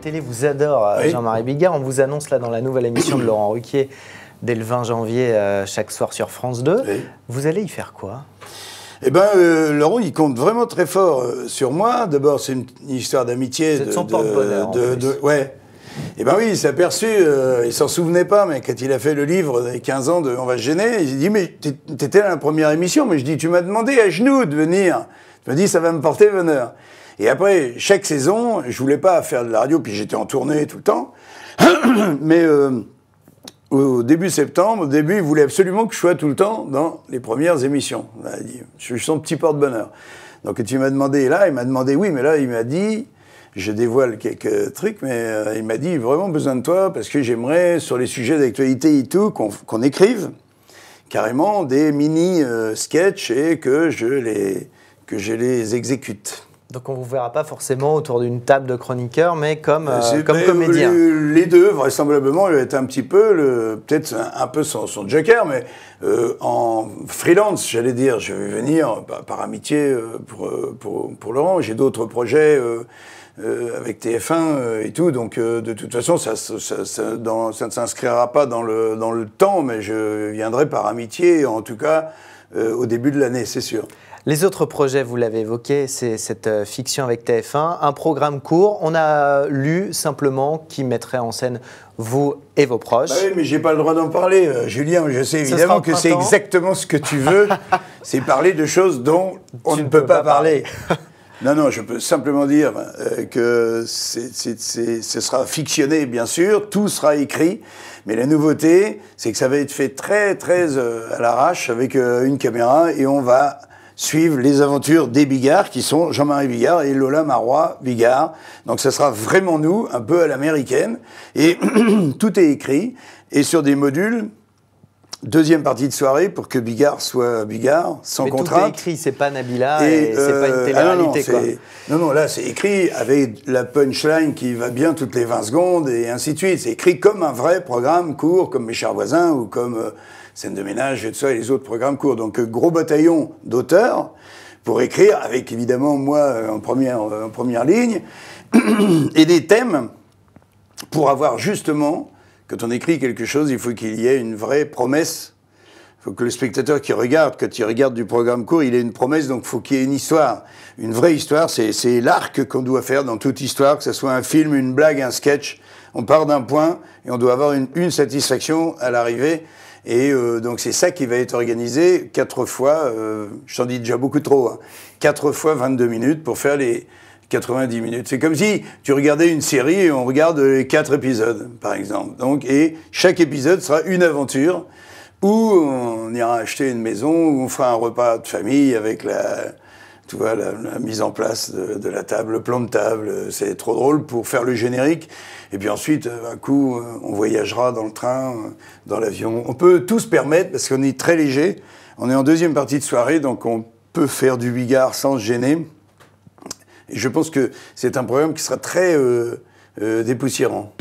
télé vous adore, Oui. Jean-Marie Bigard. On vous annonce là dans la nouvelle émission de Laurent Ruquier, dès le 20 janvier, chaque soir sur France 2. Oui. Vous allez y faire quoi? Eh bien, Laurent, il compte vraiment très fort sur moi. D'abord, c'est une histoire d'amitié. Vous êtes son porte-bonheur, en plus. Ouais. Eh bien oui, il s'est aperçu, il s'en souvenait pas, mais quand il a fait le livre des 15 ans de On va se gêner, il s'est dit, mais t'étais à la première émission, mais je dis, tu m'as demandé à genoux de venir. Tu m'as dit, ça va me porter bonheur. Et après, chaque saison, je voulais pas faire de la radio, puis j'étais en tournée tout le temps, mais au début septembre, il voulait absolument que je sois tout le temps dans les premières émissions. Il a dit, je suis son petit porte-bonheur. Donc quand il m'a demandé là, il m'a demandé oui, mais là il m'a dit, je dévoile quelques trucs, mais il m'a dit vraiment besoin de toi parce que j'aimerais sur les sujets d'actualité et tout qu'on écrive carrément des mini sketchs et que je les exécute. Donc on ne vous verra pas forcément autour d'une table de chroniqueurs, mais comme comédien. Les deux, vraisemblablement, il va être un petit peu, peut-être un peu son joker, mais en freelance, j'allais dire. Je vais venir par amitié pour Laurent. J'ai d'autres projets avec TF1 et tout, donc de toute façon, ça ne s'inscrira pas dans le temps, mais je viendrai par amitié, en tout cas au début de l'année, c'est sûr. Les autres projets, vous l'avez évoqué, c'est cette fiction avec TF1, un programme court. On a lu simplement qui mettrait en scène vous et vos proches. Bah oui, mais j'ai pas le droit d'en parler, Julien. Je sais évidemment que c'est exactement ce que tu veux. C'est parler de choses dont on ne peut pas parler. Non, je peux simplement dire que ce sera fictionné, bien sûr. Tout sera écrit. Mais la nouveauté, c'est que ça va être fait très, très à l'arrache avec une caméra et on va suivre les aventures des Bigard, qui sont Jean-Marie Bigard et Lola Marois Bigard. Donc ça sera vraiment nous, un peu à l'américaine. Et tout est écrit. Et sur des modules, deuxième partie de soirée, pour que Bigard soit Bigard, sans contrainte. Tout est écrit, c'est pas Nabila et c'est pas une télé-réalité, quoi. Non, là c'est écrit avec la punchline qui va bien toutes les 20 secondes et ainsi de suite. C'est écrit comme un vrai programme court, comme Mes chers voisins ou comme Scène de ménage et tout ça et les autres programmes courts. Donc gros bataillon d'auteurs pour écrire, avec évidemment moi en première ligne, et des thèmes pour avoir justement, quand on écrit quelque chose, il faut qu'il y ait une vraie promesse. Il faut que le spectateur qui regarde, quand il regarde du programme court, il ait une promesse, donc il faut qu'il y ait une histoire. Une vraie histoire, c'est l'arc qu'on doit faire dans toute histoire, que ce soit un film, une blague, un sketch. On part d'un point et on doit avoir une satisfaction à l'arrivée. Et donc c'est ça qui va être organisé 4 fois, je t'en dis déjà beaucoup trop, hein, 4 fois 22 minutes pour faire les 90 minutes. C'est comme si tu regardais une série et on regarde les 4 épisodes, par exemple. Donc, et chaque épisode sera une aventure où on ira acheter une maison, où on fera un repas de famille avec la mise en place de la table, le plan de table. C'est trop drôle pour faire le générique. Et puis ensuite, un coup, on voyagera dans le train, dans l'avion. On peut tout se permettre parce qu'on est très léger. On est en deuxième partie de soirée, donc on peut faire du Bigard sans se gêner. Et je pense que c'est un programme qui sera très dépoussiérant.